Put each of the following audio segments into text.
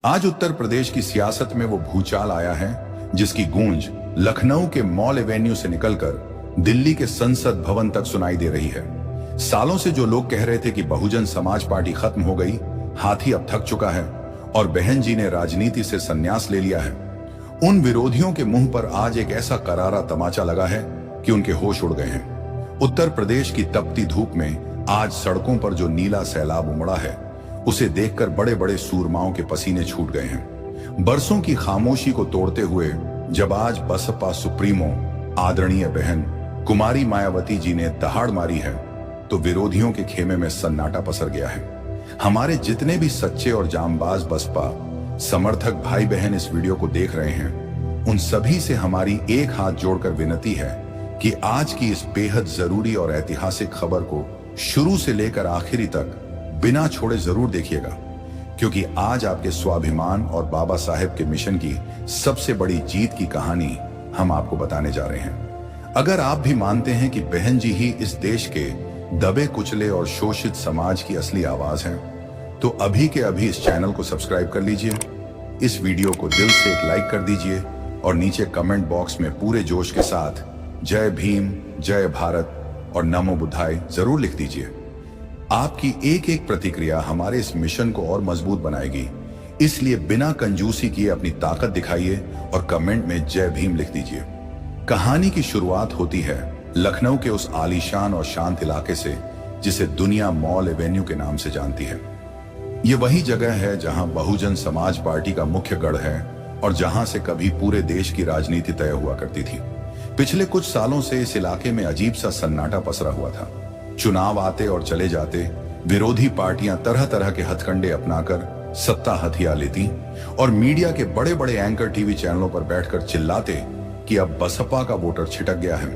आज उत्तर प्रदेश की सियासत में वो भूचाल आया है जिसकी गूंज लखनऊ के मॉल एवेन्यू से निकलकर दिल्ली के संसद भवन तक सुनाई दे रही है। सालों से जो लोग कह रहे थे कि बहुजन समाज पार्टी खत्म हो गई, हाथी अब थक चुका है और बहन जी ने राजनीति से संन्यास ले लिया है, उन विरोधियों के मुंह पर आज एक ऐसा करारा तमाचा लगा है कि उनके होश उड़ गए हैं। उत्तर प्रदेश की तपती धूप में आज सड़कों पर जो नीला सैलाब उमड़ा है, उसे देखकर बड़े बड़े सूरमाओं के पसीने छूट गए हैं। बरसों की खामोशी को तोड़ते हुए जब आज बसपा सुप्रीमो आदरणीय बहन कुमारी मायावती जी ने दहाड़ मारी है, तो विरोधियों के खेमे में सन्नाटा पसर गया है। हमारे जितने भी सच्चे और जांबाज बसपा समर्थक भाई बहन इस वीडियो को देख रहे हैं, उन सभी से हमारी एक हाथ जोड़कर विनती है कि आज की इस बेहद जरूरी और ऐतिहासिक खबर को शुरू से लेकर आखिरी तक बिना छोड़े जरूर देखिएगा, क्योंकि आज आपके स्वाभिमान और बाबा साहेब के मिशन की सबसे बड़ी जीत की कहानी हम आपको बताने जा रहे हैं। अगर आप भी मानते हैं कि बहन जी ही इस देश के दबे कुचले और शोषित समाज की असली आवाज है, तो अभी के अभी इस चैनल को सब्सक्राइब कर लीजिए, इस वीडियो को दिल से एक लाइक कर दीजिए और नीचे कमेंट बॉक्स में पूरे जोश के साथ जय भीम, जय भारत और नमो बुद्धाय जरूर लिख दीजिए। आपकी एक एक प्रतिक्रिया हमारे इस मिशन को और मजबूत बनाएगी, इसलिए बिना कंजूसी किए अपनी ताकत दिखाइए और कमेंट में जय भीम लिख दीजिए। कहानी की शुरुआत होती है लखनऊ के उस आलीशान और शांत इलाके से जिसे दुनिया मॉल एवेन्यू के नाम से जानती है। ये वही जगह है जहां बहुजन समाज पार्टी का मुख्य गढ़ है और जहां से कभी पूरे देश की राजनीति तय हुआ करती थी। पिछले कुछ सालों से इस इलाके में अजीब सा सन्नाटा पसरा हुआ था। चुनाव आते और चले जाते, विरोधी पार्टियां तरह तरह के हथकंडे अपनाकर सत्ता हथिया लेती और मीडिया के बड़े बड़े एंकर टीवी चैनलों पर बैठकर चिल्लाते कि अब बसपा का वोटर छिटक गया है।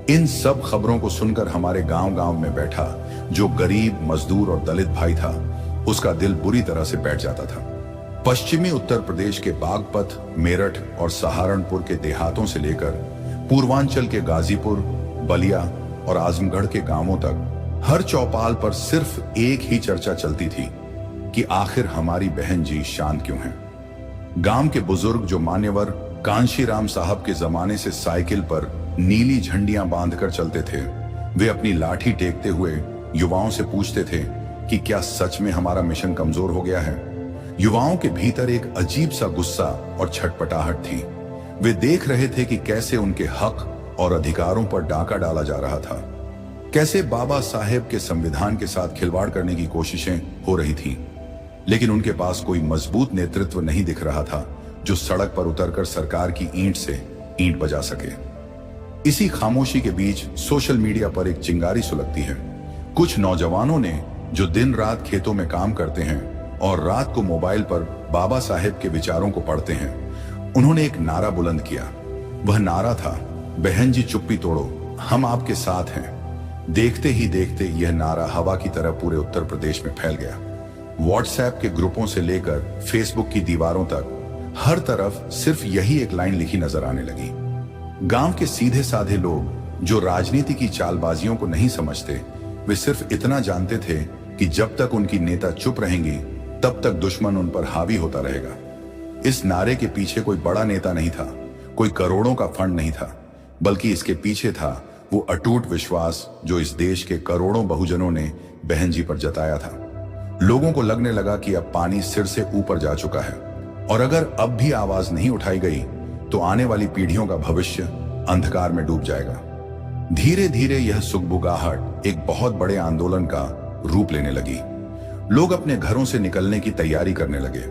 इन सब खबरों को सुनकर हमारे गांव गांव में बैठा जो गरीब, मजदूर और दलित भाई था, उसका दिल बुरी तरह से बैठ जाता था। पश्चिमी उत्तर प्रदेश के बागपत, मेरठ और सहारनपुर के देहातों से लेकर पूर्वांचल के गाजीपुर, बलिया और आजमगढ़ के गांवों तक हर चौपाल पर सिर्फ एक ही चर्चा चलती थी कि आखिर हमारी बहन जी शांत क्यों हैं। गांव के बुजुर्ग जो मान्यवर कांशीराम साहब के जमाने से साइकिल पर नीली झंडियां बांधकर चलते थे, वे अपनी लाठी टेकते हुए युवाओं से पूछते थे कि क्या सच में हमारा मिशन कमजोर हो गया है। युवाओं के भीतर एक अजीब सा गुस्सा और छटपटाहट थी। वे देख रहे थे कि कैसे उनके हक और अधिकारों पर डाका डाला जा रहा था, कैसे बाबा साहेब के संविधान के साथ खिलवाड़ करने की कोशिशें हो रही थीं, लेकिन उनके पास कोई मजबूत नेतृत्व नहीं दिख रहा था जो सड़क पर उतरकर सरकार की ईंट से ईंट बजा सके। इसी खामोशी के बीच सोशल मीडिया पर एक चिंगारी सुलगती है। कुछ नौजवानों ने जो दिन रात खेतों में काम करते हैं और रात को मोबाइल पर बाबा साहेब के विचारों को पढ़ते हैं, उन्होंने एक नारा बुलंद किया। वह नारा था, बहन जी चुप्पी तोड़ो, हम आपके साथ हैं। देखते ही देखते यह नारा हवा की तरह पूरे उत्तर प्रदेश में फैल गया। व्हाट्सएप के ग्रुपों से लेकर फेसबुक की दीवारों तक हर तरफ सिर्फ यही एक लाइन लिखी नजर आने लगी। गांव के सीधे साधे लोग जो राजनीति की चालबाजियों को नहीं समझते, वे सिर्फ इतना जानते थे कि जब तक उनकी नेता चुप रहेंगी तब तक दुश्मन उन पर हावी होता रहेगा। इस नारे के पीछे कोई बड़ा नेता नहीं था, कोई करोड़ों का फंड नहीं था, बल्कि इसके पीछे था वो अटूट विश्वास जो इस देश के करोड़ों बहुजनों ने बहन जी पर जताया था। लोगों को लगने लगा कि अब पानी सिर से ऊपर जा चुका है और अगर अब भी आवाज नहीं उठाई गई तो आने वाली पीढ़ियों का भविष्य अंधकार में डूब जाएगा। धीरे धीरे यह सुगबुगाहट एक बहुत बड़े आंदोलन का रूप लेने लगी। लोग अपने घरों से निकलने की तैयारी करने लगे।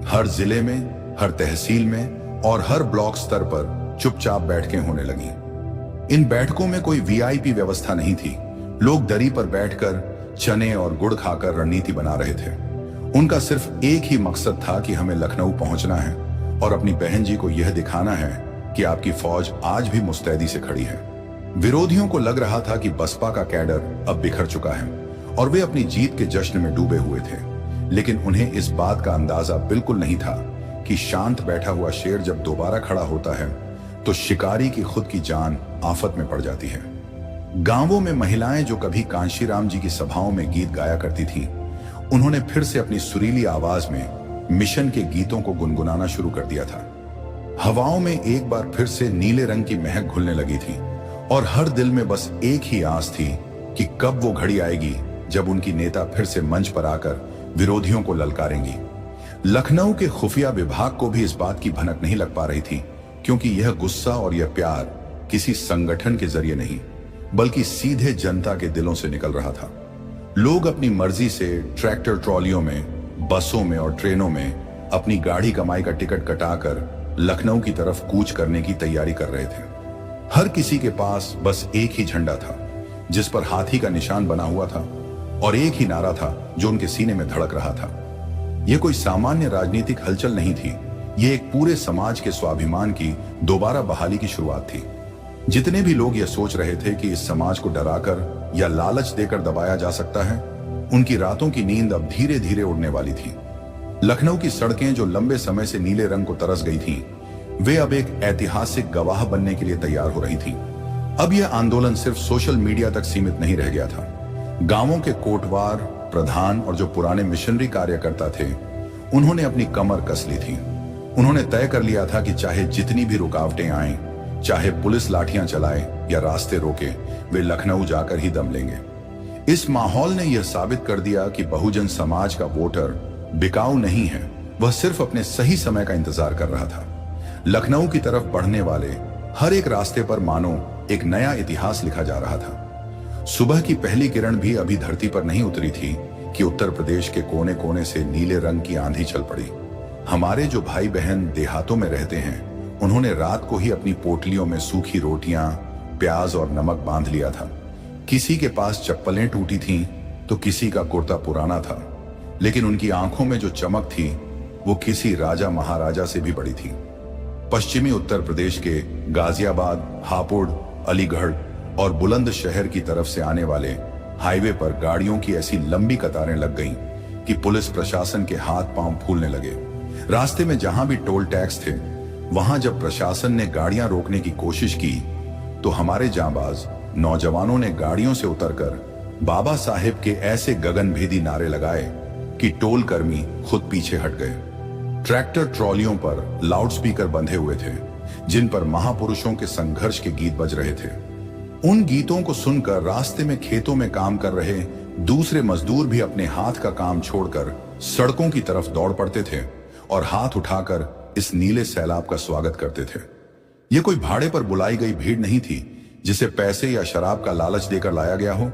हर जिले में, हर तहसील में और हर ब्लॉक स्तर पर चुपचाप बैठकें होने लगी। इन बैठकों में कोई वीआईपी व्यवस्था नहीं थी। लोग दरी पर बैठकर चने और गुड़ खाकर रणनीति बना रहे थे। उनका सिर्फ एक ही मकसद था कि हमें लखनऊ पहुंचना है और अपनी बहन जी को यह दिखाना है कि आपकी फौज आज भी मुस्तैदी से खड़ी है। विरोधियों को लग रहा था कि बसपा का कैडर अब बिखर चुका है और वे अपनी जीत के जश्न में डूबे हुए थे, लेकिन उन्हें इस बात का अंदाजा बिल्कुल नहीं था कि शांत बैठा हुआ शेर जब दोबारा खड़ा होता है तो शिकारी की खुद की जान आफत में पड़ जाती है। गांवों में महिलाएं जो कभी कांशीराम जी की सभाओं में गीत गाया करती थीं, उन्होंने फिर से अपनी सुरीली आवाज में मिशन के गीतों को गुनगुनाना शुरू कर दिया था। हवाओं में एक बार फिर से नीले रंग की महक घुलने लगी थी और हर दिल में बस एक ही आस थी कि कब वो घड़ी आएगी जब उनकी नेता फिर से मंच पर आकर विरोधियों को ललकारेंगी। लखनऊ के खुफिया विभाग को भी इस बात की भनक नहीं लग पा रही थी, क्योंकि यह गुस्सा और यह प्यार किसी संगठन के जरिए नहीं बल्कि सीधे जनता के दिलों से निकल रहा था। लोग अपनी मर्जी से ट्रैक्टर ट्रॉलियों में, बसों में और ट्रेनों में अपनी गाड़ी कमाई का टिकट कटाकर लखनऊ की तरफ कूच करने की तैयारी कर रहे थे। हर किसी के पास बस एक ही झंडा था जिस पर हाथी का निशान बना हुआ था और एक ही नारा था जो उनके सीने में धड़क रहा था। यह कोई सामान्य राजनीतिक हलचल नहीं थी, यह एक पूरे समाज के स्वाभिमान की दोबारा बहाली की शुरुआत थी। जितने भी लोग यह सोच रहे थे कि इस समाज को डराकर या लालच देकर दबाया जा सकता है, उनकी रातों की नींद अब धीरे धीरे उड़ने वाली थी। लखनऊ की सड़कें जो लंबे समय से नीले रंग को तरस गई थीं, वे अब एक ऐतिहासिक गवाह बनने के लिए तैयार हो रही थीं। अब यह आंदोलन सिर्फ सोशल मीडिया तक सीमित नहीं रह गया था। गांवों के कोटवार, प्रधान और जो पुराने मिशनरी कार्यकर्ता थे, उन्होंने अपनी कमर कस ली थी। उन्होंने तय कर लिया था कि चाहे जितनी भी रुकावटें आएं, चाहे पुलिस लाठियां चलाए या रास्ते रोके, वे लखनऊ जाकर ही दम लेंगे। इस माहौल ने यह साबित कर दिया कि बहुजन समाज का वोटर बिकाऊ नहीं है, वह सिर्फ अपने सही समय का इंतजार कर रहा था। लखनऊ की तरफ बढ़ने वाले हर एक रास्ते पर मानो एक नया इतिहास लिखा जा रहा था। सुबह की पहली किरण भी अभी धरती पर नहीं उतरी थी कि उत्तर प्रदेश के कोने कोने से नीले रंग की आंधी चल पड़ी। हमारे जो भाई बहन देहातों में रहते हैं, उन्होंने रात को ही अपनी पोटलियों में सूखी रोटियां, प्याज और नमक बांध लिया था। किसी के पास चप्पलें टूटी थीं तो किसी का कुर्ता पुराना था, लेकिन उनकी आंखों में जो चमक थी वो किसी राजा महाराजा से भी बड़ी थी। पश्चिमी उत्तर प्रदेश के गाजियाबाद, हापुड़, अलीगढ़ और बुलंदशहर की तरफ से आने वाले हाईवे पर गाड़ियों की ऐसी लंबी कतारें लग गईं कि पुलिस प्रशासन के हाथ पांव फूलने लगे। रास्ते में जहां भी टोल टैक्स थे, वहां जब प्रशासन ने गाड़ियां रोकने की कोशिश की तो हमारे जांबाज नौजवानों ने गाड़ियों से उतरकर बाबा साहेब के ऐसे गगनभेदी नारे लगाए कि टोल कर्मी खुद पीछे हट गए। ट्रैक्टर ट्रॉलियों पर लाउडस्पीकर बंधे हुए थे जिन पर महापुरुषों के संघर्ष के गीत बज रहे थे। उन गीतों को सुनकर रास्ते में खेतों में काम कर रहे दूसरे मजदूर भी अपने हाथ का काम छोड़कर सड़कों की तरफ दौड़ पड़ते थे और हाथ उठाकर इस नीले सैलाब का स्वागत करते थे। यह कोई भाड़े पर बुलाई गई भीड़ नहीं थी जिसे पैसे या शराब का लालच देकर लाया गया हो।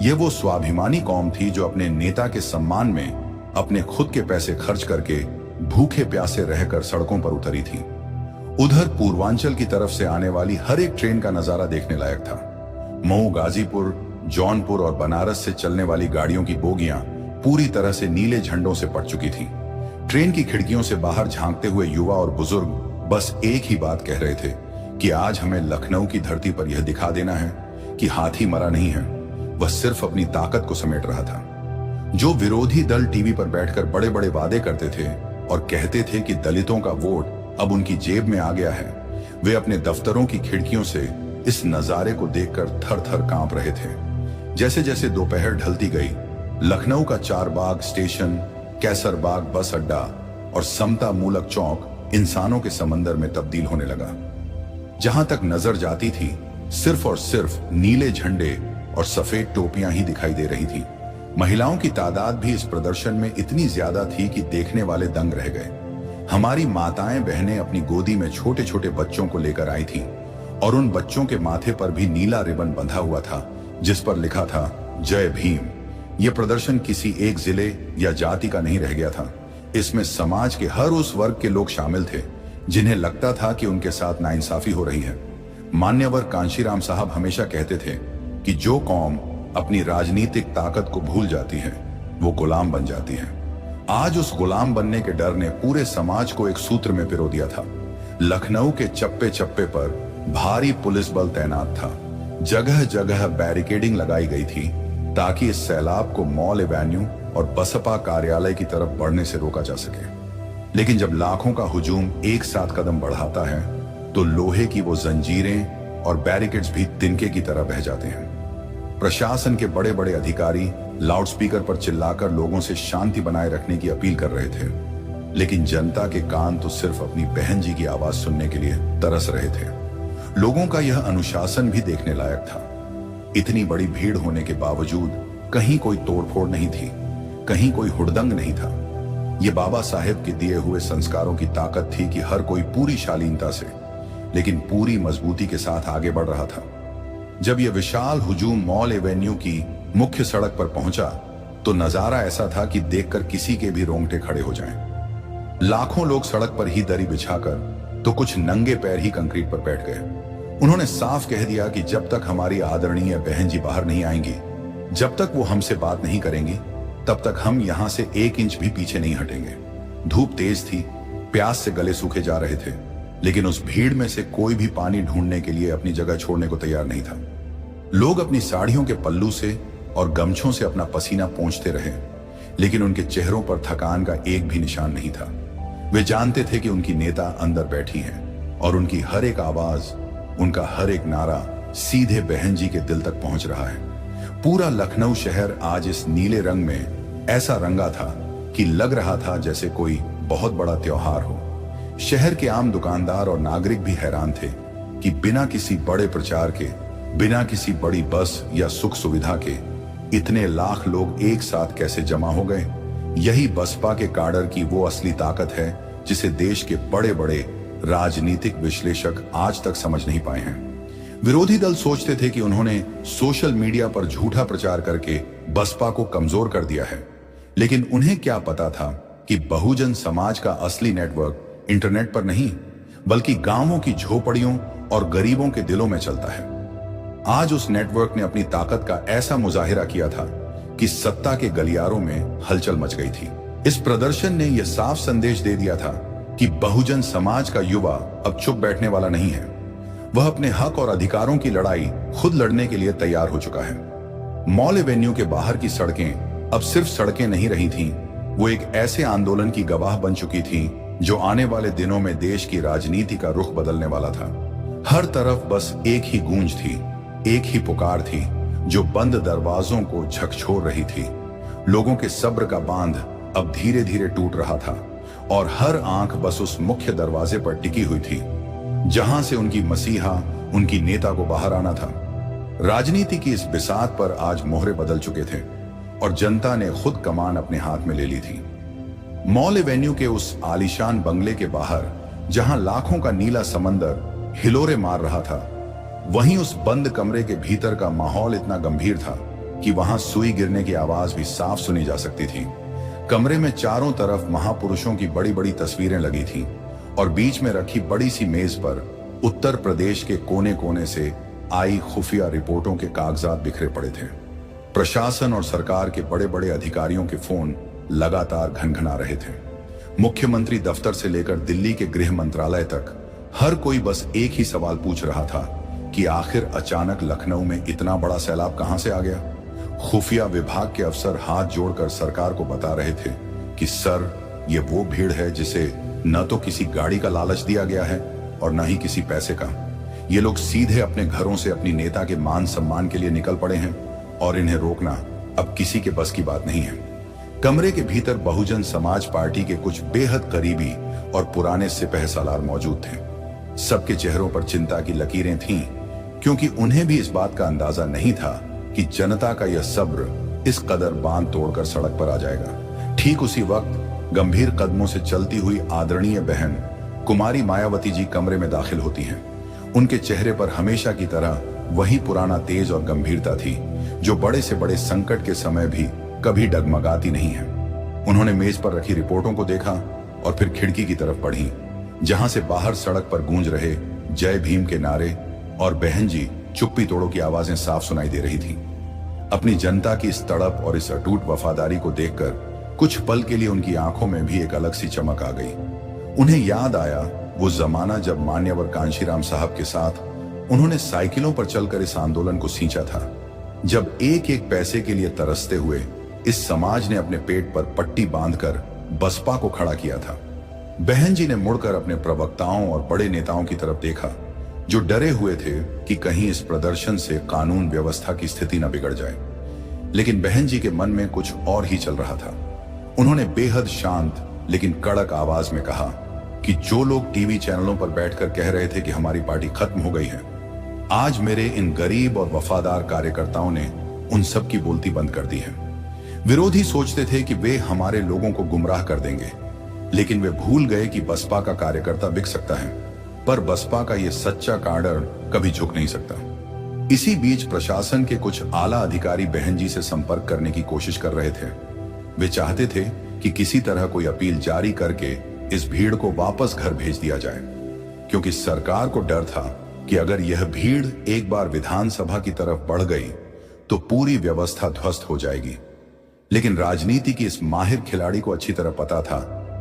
यह वो स्वाभिमानी कौम थी जो अपने नेता के सम्मान में अपने खुद के पैसे खर्च करके भूखे प्यासे रहकर सड़कों पर उतरी थी। उधर पूर्वांचल की तरफ से आने वाली हर एक ट्रेन का नजारा देखने लायक था। मऊ, गाजीपुर, जौनपुर और बनारस से चलने वाली गाड़ियों की बोगियां पूरी तरह से नीले झंडों से पट चुकी थी। ट्रेन की खिड़कियों से बाहर झांकते हुए युवा और बुजुर्ग बस एक ही बात कह रहे थे कि आज हमें लखनऊ की धरती पर यह दिखा देना है कि हाथी मरा नहीं है, वह सिर्फ अपनी ताकत को समेट रहा था। जो विरोधी दल टीवी पर बैठकर बड़े बड़े वादे करते थे और कहते थे कि दलितों का वोट अब उनकी जेब में आ गया है, वे अपने दफ्तरों की खिड़कियों से इस नजारे को देखकर थर थर कांप रहे थे। जैसे जैसे दोपहर ढलती गई, लखनऊ का चारबाग स्टेशन, कैसरबाग बस अड्डा और समता मूलक चौक इंसानों के समंदर में तब्दील होने लगा। जहां तक नजर जाती थी, सिर्फ और सिर्फ नीले झंडे और सफेद टोपियां ही दिखाई दे रही थी। महिलाओं की तादाद भी इस प्रदर्शन में इतनी ज्यादा थी कि देखने वाले दंग रह गए। हमारी माताएं बहनें अपनी गोदी में छोटे छोटे बच्चों को लेकर आई थीं और उन बच्चों के माथे पर भी नीला रिबन बंधा हुआ था जिस पर लिखा था जय भीम। यह प्रदर्शन किसी एक जिले या जाति का नहीं रह गया था। इसमें समाज के हर उस वर्ग के लोग शामिल थे जिन्हें लगता था कि उनके साथ नाइंसाफी हो रही है। मान्यवर कांशीराम साहब हमेशा कहते थे कि जो कौम अपनी राजनीतिक ताकत को भूल जाती है वो गुलाम बन जाती है। आज उस गुलाम बनने के डर ने पूरे समाज को एक सूत्र में पिरो दिया था। लखनऊ के चप्पे चप्पे पर भारी पुलिस बल तैनात था। जगह जगह बैरिकेडिंग लगाई गई थी ताकि इस सैलाब को मॉल एवेन्यू और बसपा कार्यालय की तरफ बढ़ने से रोका जा सके। लेकिन जब लाखों का हुजूम एक साथ कदम बढ़ाता है तो लोहे की वो जंजीरें और बैरिकेड्स भी तिनके की तरह बह जाते हैं। प्रशासन के बड़े बड़े अधिकारी लाउडस्पीकर पर चिल्लाकर लोगों से शांति बनाए रखने की अपील कर रहे थे। लेकिन जनता के कान तो सिर्फ अपनी बहन जी की आवाज सुनने के लिए तरस रहे थे। लोगों का यह अनुशासन भी देखने लायक था। इतनी बड़ी भीड़ होने के बावजूद कहीं कोई तोड़फोड़ नहीं थी, कहीं कोई हुड़दंग नहीं था। ये बाबा साहेब के दिए हुए संस्कारों की ताकत थी कि हर कोई पूरी शालीनता से लेकिन पूरी मजबूती के साथ आगे बढ़ रहा था। जब यह विशाल हुजूम मॉल एवेन्यू की मुख्य सड़क पर पहुंचा तो नजारा ऐसा था कि देखकर किसी के भी रोंगटे खड़े हो जाएं। लाखों लोग सड़क पर ही दरी बिछाकर तो कुछ नंगे पैर ही कंक्रीट पर बैठ गए। उन्होंने साफ कह दिया कि जब तक हमारी आदरणीय बहन जी बाहर नहीं आएंगी, जब तक वो हमसे बात नहीं करेंगी, तब तक हम यहां से 1 इंच भी पीछे नहीं हटेंगे। धूप तेज थी, प्यास से गले सूखे जा रहे थे, लेकिन उस भीड़ में से कोई भी पानी ढूंढने के लिए अपनी जगह छोड़ने को तैयार नहीं था। लोग अपनी साड़ियों के पल्लू से और गमछों से अपना पसीना पोंछते रहे, लेकिन उनके चेहरों पर थकान का एक भी निशान नहीं था। वे जानते थे कि उनकी नेता अंदर बैठी हैं और उनकी हर एक आवाज, उनका हर एक नारा सीधे बहन जी के दिल तक पहुंच रहा है। पूरा लखनऊ शहर आज इस नीले रंग में ऐसा रंगा था कि लग रहा था जैसे कोई बहुत बड़ा त्योहार हो। शहर के आम दुकानदार और नागरिक भी हैरान थे कि बिना किसी बड़े प्रचार के, बिना किसी बड़ी बस या सुख सुविधा के इतने लाख लोग एक साथ कैसे जमा हो गए। यही बसपा के काडर की वो असली ताकत है जिसे देश के बड़े बड़े राजनीतिक विश्लेषक आज तक समझ नहीं पाए हैं। विरोधी दल सोचते थे कि उन्होंने सोशल मीडिया पर झूठा प्रचार करके बसपा को कमजोर कर दिया है, लेकिन उन्हें क्या पता था कि बहुजन समाज का असली नेटवर्क इंटरनेट पर नहीं, बल्कि गांवों की झोपड़ियों और गरीबों के दिलों में चलता है। आज उस नेटवर्क ने अपनी ताकत का ऐसा मुजाहिरा किया था कि सत्ता के गलियारों में हलचल मच गई थी। इस प्रदर्शन ने यह साफ संदेश दे दिया था कि बहुजन समाज का युवा अब चुप बैठने वाला नहीं है। वह अपने हक और अधिकारों की लड़ाई खुद लड़ने के लिए तैयार हो चुका है। मॉल एवेन्यू के बाहर की सड़कें अब सिर्फ सड़कें नहीं रही थीं, वो एक ऐसे आंदोलन की गवाह बन चुकी थीं जो आने वाले दिनों में देश की राजनीति का रुख बदलने वाला था। हर तरफ बस एक ही गूंज थी, एक ही पुकार थी जो बंद दरवाजों को झकझोर रही थी। लोगों के सब्र का बांध अब धीरे धीरे टूट रहा था और हर आंख बस उस मुख्य दरवाजे पर टिकी हुई थी जहां से उनकी मसीहा, उनकी नेता को बाहर आना था। राजनीति की इस बिसात पर आज मोहरे बदल चुके थे और जनता ने खुद कमान अपने हाथ में ले ली थी। मॉल एवेन्यू के उस आलीशान बंगले के बाहर जहां लाखों का नीला समंदर हिलोरे मार रहा था, वहीं उस बंद कमरे के भीतर का माहौल इतना गंभीर था कि वहां सुई गिरने की आवाज भी साफ सुनी जा सकती थी। कमरे में चारों तरफ महापुरुषों की बड़ी बड़ी तस्वीरें लगी थीं और बीच में रखी बड़ी सी मेज पर उत्तर प्रदेश के कोने कोने से आई खुफिया रिपोर्टों के कागजात बिखरे पड़े थे। प्रशासन और सरकार के बड़े बड़े अधिकारियों के फोन लगातार घनघना रहे थे। मुख्यमंत्री दफ्तर से लेकर दिल्ली के गृह मंत्रालय तक हर कोई बस एक ही सवाल पूछ रहा था कि आखिर अचानक लखनऊ में इतना बड़ा सैलाब कहां से आ गया। खुफिया विभाग के अफसर हाथ जोड़कर सरकार को बता रहे थे कि सर, ये वो भीड़ है जिसे न तो किसी गाड़ी का लालच दिया गया है और न ही किसी पैसे का। ये लोग सीधे अपने घरों से अपनी नेता के मान सम्मान के लिए निकल पड़े हैं और इन्हें रोकना अब किसी के बस की बात नहीं है। कमरे के भीतर बहुजन समाज पार्टी के कुछ बेहद करीबी और पुराने सिपह सालार मौजूद थे। सबके चेहरों पर चिंता की लकीरें थीं, क्योंकि उन्हें भी इस बात का अंदाजा नहीं था कि जनता का यह सब्र इस कदर बांध तोड़कर सड़क पर आ जाएगा। ठीक उसी वक्त गंभीर कदमों से चलती हुई आदरणीय बहन कुमारी मायावती जी कमरे में दाखिल होती हैं। उनके चेहरे पर हमेशा की तरह वही पुराना तेज और गंभीरता थी जो बड़े से बड़े संकट के समय भी कभी डगमगाती नहीं है। उन्होंने मेज पर रखी रिपोर्टों को देखा और फिर खिड़की की तरफ बढ़ी, जहां से बाहर सड़क पर गूंज रहे जय भीम के नारे और बहन जी चुप्पी तोड़ो की आवाजें साफ सुनाई दे रही थी। अपनी जनता की इस तड़प और इस अटूट वफादारी को देखकर कुछ पल के लिए उनकी आंखों में भी एक अलग सी चमक आ गई। उन्हें याद आया वो जमाना जब मान्यवर कांशीराम साहब के साथ उन्होंने साइकिलों पर चलकर इस आंदोलन को सींचा था, जब एक एक पैसे के लिए तरसते हुए इस समाज ने अपने पेट पर पट्टी बांधकर बसपा को खड़ा किया था। बहन जी ने मुड़कर अपने प्रवक्ताओं और बड़े नेताओं की तरफ देखा जो डरे हुए थे कि कहीं इस प्रदर्शन से कानून व्यवस्था की स्थिति न बिगड़ जाए। लेकिन बहन जी के मन में कुछ और ही चल रहा था। उन्होंने बेहद शांत लेकिन कड़क आवाज में कहा कि जो लोग टीवी चैनलों पर बैठकर कह रहे थे कि हमारी पार्टी खत्म हो गई है, आज मेरे इन गरीब और वफादार कार्यकर्ताओं ने उन सब की बोलती बंद कर दी है। विरोधी सोचते थे कि वे हमारे लोगों को गुमराह कर देंगे, लेकिन वे भूल गए कि बसपा का कार्यकर्ता बिक सकता है, पर बसपा का यह सच्चा काडर कभी झुक नहीं सकता। इसी बीच प्रशासन के कुछ आला अधिकारी बहन जी से संपर्क करने की कोशिश कर रहे थे। वे चाहते थे कि किसी तरह कोई अपील जारी करके इस भीड़ को वापस घर भेज दिया जाए, क्योंकि सरकार को डर था कि अगर यह भीड़ एक बार विधानसभा की तरफ बढ़ गई तो पूरी व्यवस्था ध्वस्त हो जाएगी। लेकिन राजनीति की इस माहिर खिलाड़ी को अच्छी तरह पता था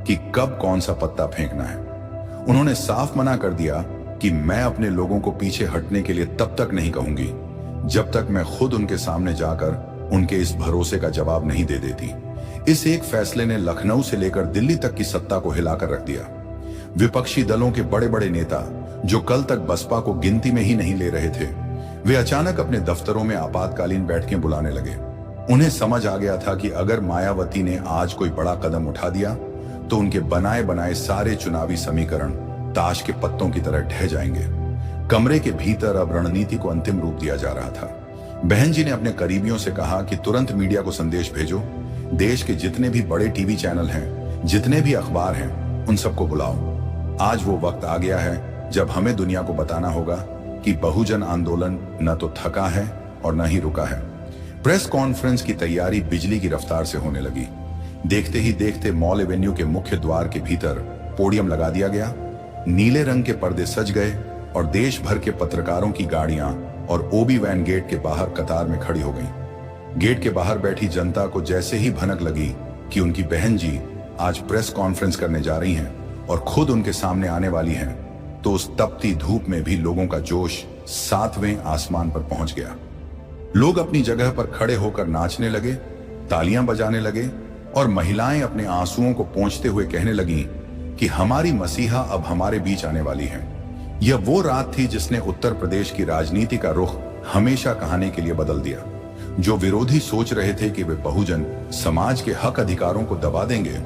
कि कब कौन सा पत्ता फेंकना है। उन्होंने साफ मना कर दिया कि मैं अपने लोगों को पीछे हटने के लिए तब तक नहीं कहूंगी जब तक मैं खुद उनके सामने जाकर उनके इस भरोसे का जवाब नहीं दे देती। इस एक फैसले ने लखनऊ से लेकर दिल्ली तक की सत्ता को हिलाकर रख दिया। विपक्षी दलों के बड़े बड़े नेता जो कल तक बसपा को गिनती में ही नहीं ले रहे थे, वे अचानक अपने दफ्तरों में आपातकालीन बैठकें बुलाने लगे। उन्हें समझ आ गया था कि अगर मायावती ने आज कोई बड़ा कदम उठा दिया तो उनके बनाए बनाए सारे चुनावी समीकरण ताश के पत्तों की तरह ढह जाएंगे। कमरे के भीतर अब रणनीति को अंतिम रूप दिया जा रहा था। बहन जी ने अपने करीबियों से कहा कि तुरंत मीडिया को संदेश भेजो, देश के जितने भी बड़े टीवी चैनल हैं, जितने भी अखबार हैं, उन सबको बुलाओ। आज वो वक्त आ गया है जब हमें दुनिया को बताना होगा कि बहुजन आंदोलन न तो थका है और न ही रुका है। प्रेस कॉन्फ्रेंस की तैयारी बिजली की रफ्तार से होने लगी। देखते ही देखते मॉल एवेन्यू के मुख्य द्वार के भीतर पोडियम लगा दिया गया। नीले रंग के पर्दे सज गए और देश भर के पत्रकारों की गाड़ियां और ओबी वैन गेट के बाहर कतार में खड़ी हो गईं। गेट के बाहर बैठी जनता को जैसे ही भनक लगी कि उनकी बहन जी आज प्रेस कॉन्फ्रेंस करने जा रही हैं और खुद उनके सामने आने वाली हैं, तो उस तपती धूप में भी लोगों का जोश 7वें आसमान पर पहुंच गया। लोग अपनी जगह पर खड़े होकर नाचने लगे, तालियां बजाने लगे और महिलाएं अपने आंसुओं को पोंछते हुए कहने लगीं कि हमारी मसीहा अब हमारे बीच आने वाली है। यह वो रात थी जिसने उत्तर प्रदेश की राजनीति का रुख हमेशा कहानी के लिए बदल दिया। जो विरोधी सोच रहे थे कि वे बहुजन समाज के हक अधिकारों को दबा देंगे,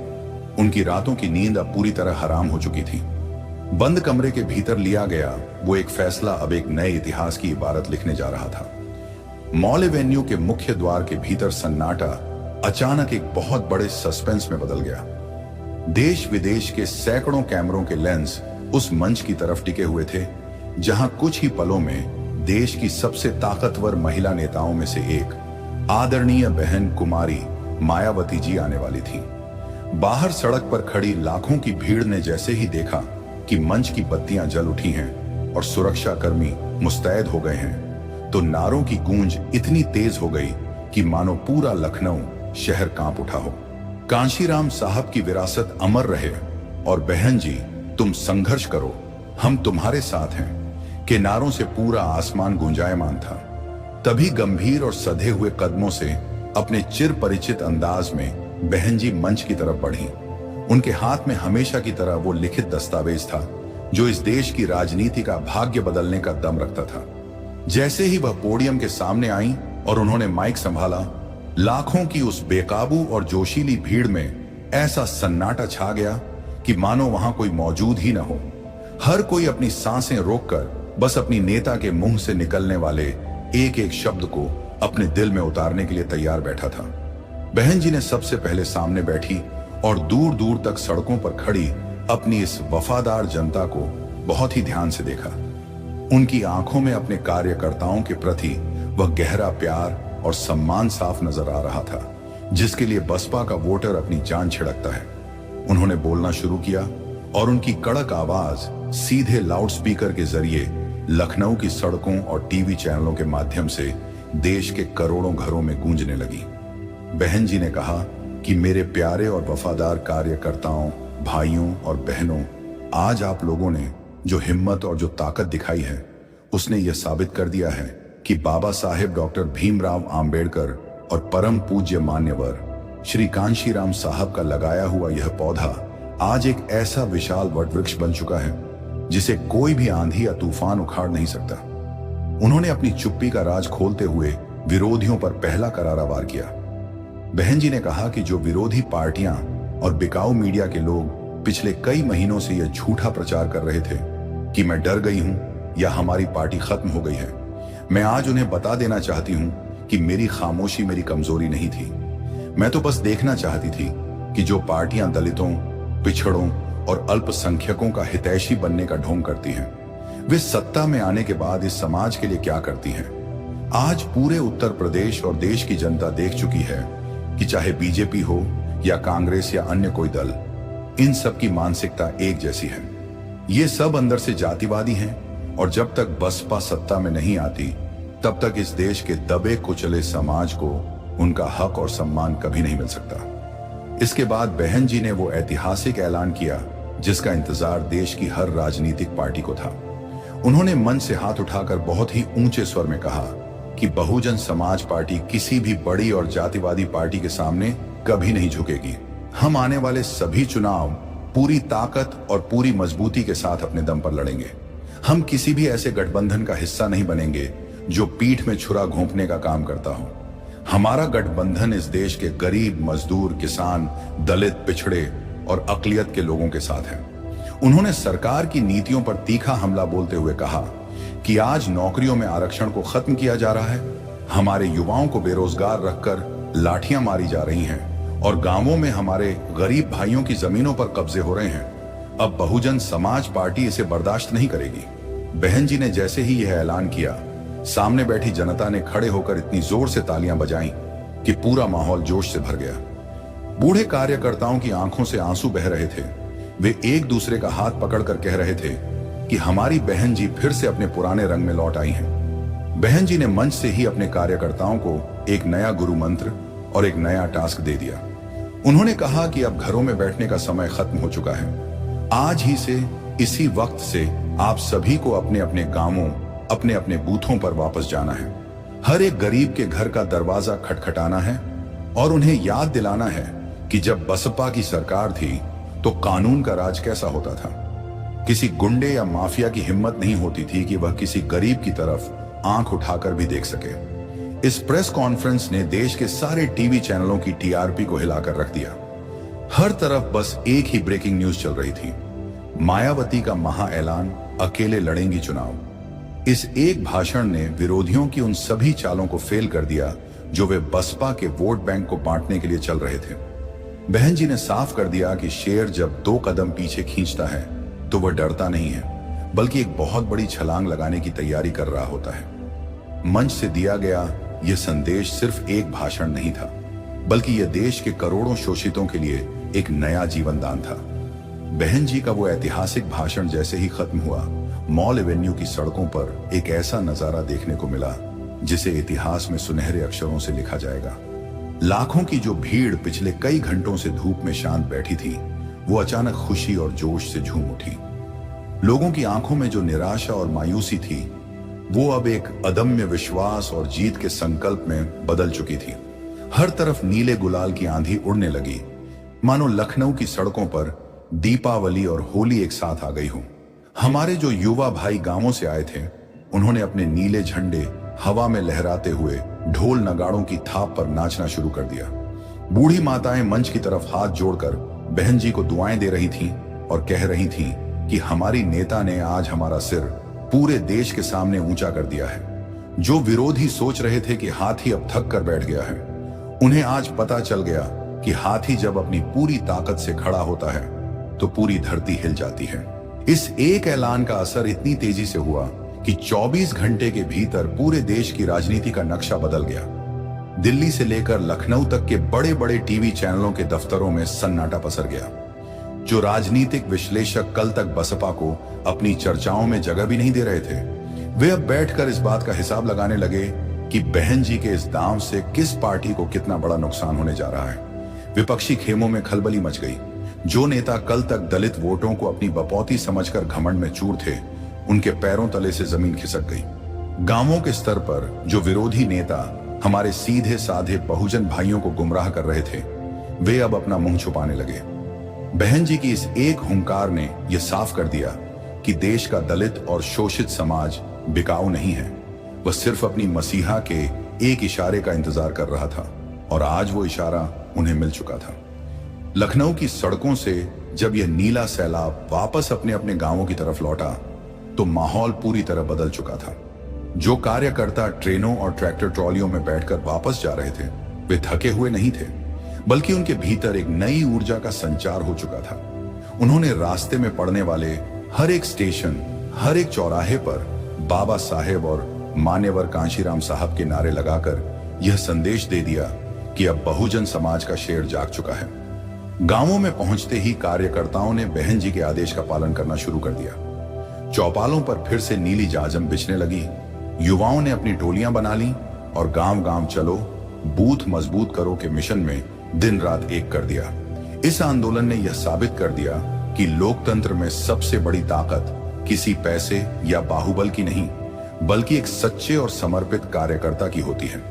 उनकी रातों की नींद अब पूरी तरह हराम हो चुकी थी। बंद कमरे के भीतर लिया गया वो एक फैसला अब एक नए इतिहास की इबारत लिखने जा रहा था। मॉल एवेन्यू के मुख्य द्वार के भीतर सन्नाटा अचानक एक बहुत बड़े सस्पेंस में बदल गया। देश विदेश के सैकड़ों कैमरों के लेंस उस मंच की तरफ टिके हुए थे जहां कुछ ही पलों में देश की सबसे ताकतवर महिला नेताओं में से एक आदरणीय बहन कुमारी मायावती जी आने वाली थी। बाहर सड़क पर खड़ी लाखों की भीड़ ने जैसे ही देखा कि मंच की बत्तियां जल उठी हैं और सुरक्षा कर्मी मुस्तैद हो गए हैं, तो नारों की गूंज इतनी तेज हो गई कि मानो पूरा लखनऊ शहर कांप उठा हो। कांशीराम साहब की विरासत अमर रहे और बहन जी तुम संघर्ष करो, हम तुम्हारे साथ हैं के नारों से पूरा आसमान गुंजायमान था। तभी गंभीर और सधे हुए कदमों से अपने चिर परिचित अंदाज में बहन जी मंच की तरफ बढ़ी। उनके हाथ में हमेशा की तरह वो लिखित दस्तावेज था जो इस देश की राजनीति का भाग्य बदलने का दम रखता था। जैसे ही वह पोडियम के सामने आई और उन्होंने माइक संभाला, लाखों की उस बेकाबू और जोशीली भीड़ में ऐसा सन्नाटा छा गया कि मानो वहां कोई मौजूद ही न हो। हर कोई अपनी सांसें रोककर बस अपनी नेता के मुंह से निकलने वाले एक एक शब्द को अपने दिल में उतारने के लिए तैयार बैठा था। बहन जी ने सबसे पहले सामने बैठी और दूर दूर तक सड़कों पर खड़ी अपनी इस वफादार जनता को बहुत ही ध्यान से देखा। उनकी आंखों में अपने कार्यकर्ताओं के प्रति वह गहरा प्यार और सम्मान साफ नजर आ रहा था, जिसके लिए बसपा का वोटर अपनी जान छिड़कता है। उन्होंने बोलना शुरू किया और उनकी कड़क आवाज सीधे लाउडस्पीकर के जरिए लखनऊ की सड़कों और टीवी चैनलों के माध्यम से देश के करोड़ों घरों में गूंजने लगी। बहन जी ने कहा कि मेरे प्यारे और वफादार कार्यकर्ताओं, भाइयों और बहनों, आज आप लोगों ने जो हिम्मत और जो ताकत दिखाई है, उसने यह साबित कर दिया है कि बाबा साहेब डॉक्टर भीमराव आंबेडकर और परम पूज्य मान्यवर श्री कांशीराम साहब का लगाया हुआ यह पौधा आज एक ऐसा विशाल वटवृक्ष बन चुका है जिसे कोई भी आंधी या तूफान उखाड़ नहीं सकता। उन्होंने अपनी चुप्पी का राज खोलते हुए विरोधियों पर पहला करारा वार किया। बहन जी ने कहा कि जो विरोधी पार्टियां और बिकाऊ मीडिया के लोग पिछले कई महीनों से यह झूठा प्रचार कर रहे थे कि मैं डर गई हूं या हमारी पार्टी खत्म हो गई है। मैं आज उन्हें बता देना चाहती हूं कि मेरी खामोशी मेरी कमजोरी नहीं थी। मैं तो बस देखना चाहती थी कि जो पार्टियां दलितों, पिछड़ों और अल्पसंख्यकों का हितैषी बनने का ढोंग करती हैं, वे सत्ता में आने के बाद इस समाज के लिए क्या करती हैं। आज पूरे उत्तर प्रदेश और देश की जनता देख चुकी है कि चाहे बीजेपी हो या कांग्रेस या अन्य कोई दल, इन सब की मानसिकता एक जैसी है। ये सब अंदर से जातिवादी हैं और जब तक बसपा सत्ता में नहीं आती तब तक इस देश के दबे कुचले समाज को उनका हक और सम्मान कभी नहीं मिल सकता। इसके बाद बहन जी ने वो ऐतिहासिक ऐलान किया जिसका इंतजार देश की हर राजनीतिक पार्टी को था। उन्होंने मंच से हाथ उठाकर बहुत ही ऊंचे स्वर में कहा कि बहुजन समाज पार्टी किसी भी बड़ी और जातिवादी पार्टी के सामने कभी नहीं झुकेगी। हम आने वाले सभी चुनाव पूरी ताकत और पूरी मजबूती के साथ अपने दम पर लड़ेंगे। हम किसी भी ऐसे गठबंधन का हिस्सा नहीं बनेंगे जो पीठ में छुरा घोंपने का काम करता हो। हमारा गठबंधन इस देश के गरीब, मजदूर, किसान, दलित, पिछड़े और अकलियत के लोगों के साथ है। उन्होंने सरकार की नीतियों पर तीखा हमला बोलते हुए कहा कि आज नौकरियों में आरक्षण को खत्म किया जा रहा है, हमारे युवाओं को बेरोजगार रखकर लाठियां मारी जा रही हैं और गांवों में हमारे गरीब भाइयों की जमीनों पर कब्जे हो रहे हैं। अब बहुजन समाज पार्टी इसे बर्दाश्त नहीं करेगी। बहन जी ने जैसे ही यह ऐलान किया, सामने बैठी जनता ने खड़े होकर इतनी जोर से तालियां बजाईं कि पूरा माहौल जोश से भर गया। बूढ़े कार्यकर्ताओं की आंखों से आंसू बह रहे थे। वे एक दूसरे का हाथ पकड़कर कह रहे थे कि हमारी बहन जी फिर से अपने पुराने रंग में लौट आई हैं। बहन जी ने मंच से ही अपने कार्यकर्ताओं को एक नया गुरु मंत्र और एक नया टास्क दे दिया। उन्होंने कहा कि अब घरों में बैठने का समय खत्म हो चुका है। आज ही से, इसी वक्त से आप सभी को अपने अपने गांवों, अपने अपने बूथों पर वापस जाना है। हर एक गरीब के घर का दरवाजा खटखटाना है और उन्हें याद दिलाना है कि जब बसपा की सरकार थी तो कानून का राज कैसा होता था। किसी गुंडे या माफिया की हिम्मत नहीं होती थी कि वह किसी गरीब की तरफ आंख उठाकर भी देख सके। इस प्रेस कॉन्फ्रेंस ने देश के सारे टीवी चैनलों की टीआरपी को हिलाकर रख दिया। हर तरफ बस एक ही ब्रेकिंग न्यूज चल रही थी, मायावती का महा ऐलान, अकेले लड़ेंगी चुनाव। इस एक भाषण ने विरोधियों की उन सभी चालों को फेल कर दिया जो वे बसपा के वोट बैंक को बांटने के लिए चल रहे थे। बहन जी ने साफ कर दिया कि शेर जब 2 कदम पीछे खींचता है तो वह डरता नहीं है, बल्कि एक बहुत बड़ी छलांग लगाने की तैयारी कर रहा होता है। मंच से दिया गया यह संदेश सिर्फ एक भाषण नहीं था, बल्कि यह देश के करोड़ों शोषितों के लिए एक नया जीवन दान था। बहन जी का वो ऐतिहासिक भाषण जैसे ही खत्म हुआ, मॉल एवेन्यू की सड़कों पर एक ऐसा नजारा देखने को मिला जिसे इतिहास में सुनहरे अक्षरों से लिखा जाएगा। लाखों की जो भीड़ पिछले कई घंटों से धूप में शांत बैठी थी, वो अचानक खुशी और जोश से झूम उठी। लोगों की आंखों में जो निराशा और मायूसी थी, वो अब एक अदम्य विश्वास और जीत के संकल्प में बदल चुकी थी। हर तरफ नीले गुलाल की आंधी उड़ने लगी, मानो लखनऊ की सड़कों पर दीपावली और होली एक साथ आ गई हो। हमारे जो युवा भाई गांवों से आए थे, उन्होंने अपने नीले झंडे हवा में लहराते हुए ढोल नगाड़ों की थाप पर नाचना शुरू कर दिया। बूढ़ी माताएं मंच की तरफ हाथ जोड़कर बहन जी को दुआएं दे रही थीं और कह रही थीं कि हमारी नेता ने आज हमारा सिर पूरे देश के सामने ऊंचा कर दिया है। जो विरोधी सोच रहे थे कि हाथी अब थक कर बैठ गया है, उन्हें आज पता चल गया कि हाथी जब अपनी पूरी ताकत से खड़ा होता है तो पूरी धरती हिल जाती है। इस एक ऐलान का असर इतनी तेजी से हुआ कि 24 घंटे के भीतर पूरे देश की राजनीति का नक्शा बदल गया। दिल्ली से लेकर लखनऊ तक के बड़े बड़े टीवी चैनलों के दफ्तरों में सन्नाटा पसर गया। जो राजनीतिक विश्लेषक कल तक बसपा को अपनी चर्चाओं में जगह भी नहीं दे रहे थे, वे अब बैठकर इस बात का हिसाब लगाने लगे कि बहन जी के इस दांव से किस पार्टी को कितना बड़ा नुकसान होने जा रहा है। विपक्षी खेमों में खलबली मच गई। जो नेता कल तक दलित वोटों को अपनी बपौती समझकर घमंड में चूर थे, उनके पैरों तले से जमीन खिसक गई। गांवों के स्तर पर जो विरोधी नेता हमारे सीधे साधे बहुजन भाइयों को गुमराह कर रहे थे, वे अब अपना मुंह छुपाने लगे। बहन जी की इस एक हुंकार ने यह साफ कर दिया कि देश का दलित और शोषित समाज बिकाऊ नहीं है। वह सिर्फ अपनी मसीहा के एक इशारे का इंतजार कर रहा था और आज वो इशारा उन्हें मिल चुका था। लखनऊ की सड़कों से जब यह नीला सैलाब वापस अपने अपने गांवों की तरफ लौटा तो माहौल पूरी तरह बदल चुका था। जो कार्यकर्ता ट्रेनों और ट्रैक्टर ट्रॉलियों में बैठकर वापस जा रहे थे वे थके हुए नहीं थे, बल्कि उनके भीतर एक नई ऊर्जा का संचार हो चुका था। उन्होंने रास्ते में पड़ने वाले हर एक स्टेशन, हर एक चौराहे पर बाबा साहेब और मान्यवर कांशीराम साहब के नारे लगाकर यह संदेश दे दिया कि अब बहुजन समाज का शेर जाग चुका है। गांवों में पहुंचते ही कार्यकर्ताओं ने बहन जी के आदेश का पालन करना शुरू कर दिया। चौपालों पर फिर से नीली जाजम बिछने लगी। युवाओं ने अपनी टोलियां बना ली और गांव गांव चलो, बूथ मजबूत करो के मिशन में दिन रात एक कर दिया। इस आंदोलन ने यह साबित कर दिया कि लोकतंत्र में सबसे बड़ी ताकत किसी पैसे या बाहुबल की नहीं, बल्कि एक सच्चे और समर्पित कार्यकर्ता की होती है।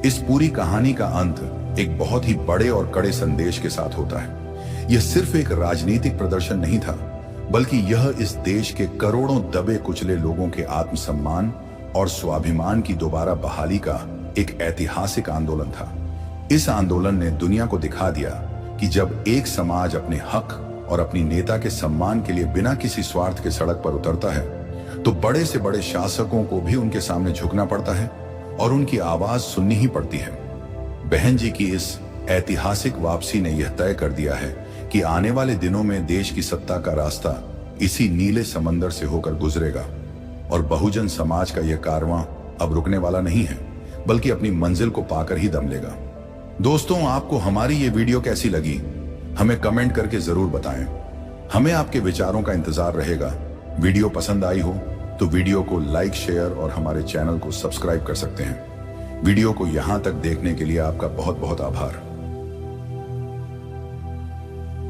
इस पूरी कहानी का अंत एक बहुत ही बड़े और कड़े संदेश के साथ होता है। यह सिर्फ एक राजनीतिक प्रदर्शन नहीं था, बल्कि यह इस देश के करोड़ों दबे कुचले लोगों के आत्मसम्मान और स्वाभिमान की दोबारा बहाली का एक ऐतिहासिक आंदोलन था। इस आंदोलन ने दुनिया को दिखा दिया कि जब एक समाज अपने हक और अपनी नेता के सम्मान के लिए बिना किसी स्वार्थ के सड़क पर उतरता है तो बड़े से बड़े शासकों को भी उनके सामने झुकना पड़ता है और उनकी आवाज सुननी ही पड़ती है। बहन जी की इस ऐतिहासिक वापसी ने यह तय कर दिया है कि आने वाले दिनों में देश की सत्ता का रास्ता इसी नीले समंदर से होकर गुजरेगा और बहुजन समाज का यह कारवां अब रुकने वाला नहीं है, बल्कि अपनी मंजिल को पाकर ही दम लेगा। दोस्तों, आपको हमारी ये वीडियो कैसी लगी हमें कमेंट करके जरूर बताएं। हमें आपके विचारों का इंतजार रहेगा। वीडियो पसंद आई हो तो वीडियो को लाइक, शेयर और हमारे चैनल को सब्सक्राइब कर सकते हैं। वीडियो को यहां तक देखने के लिए आपका बहुत बहुत आभार।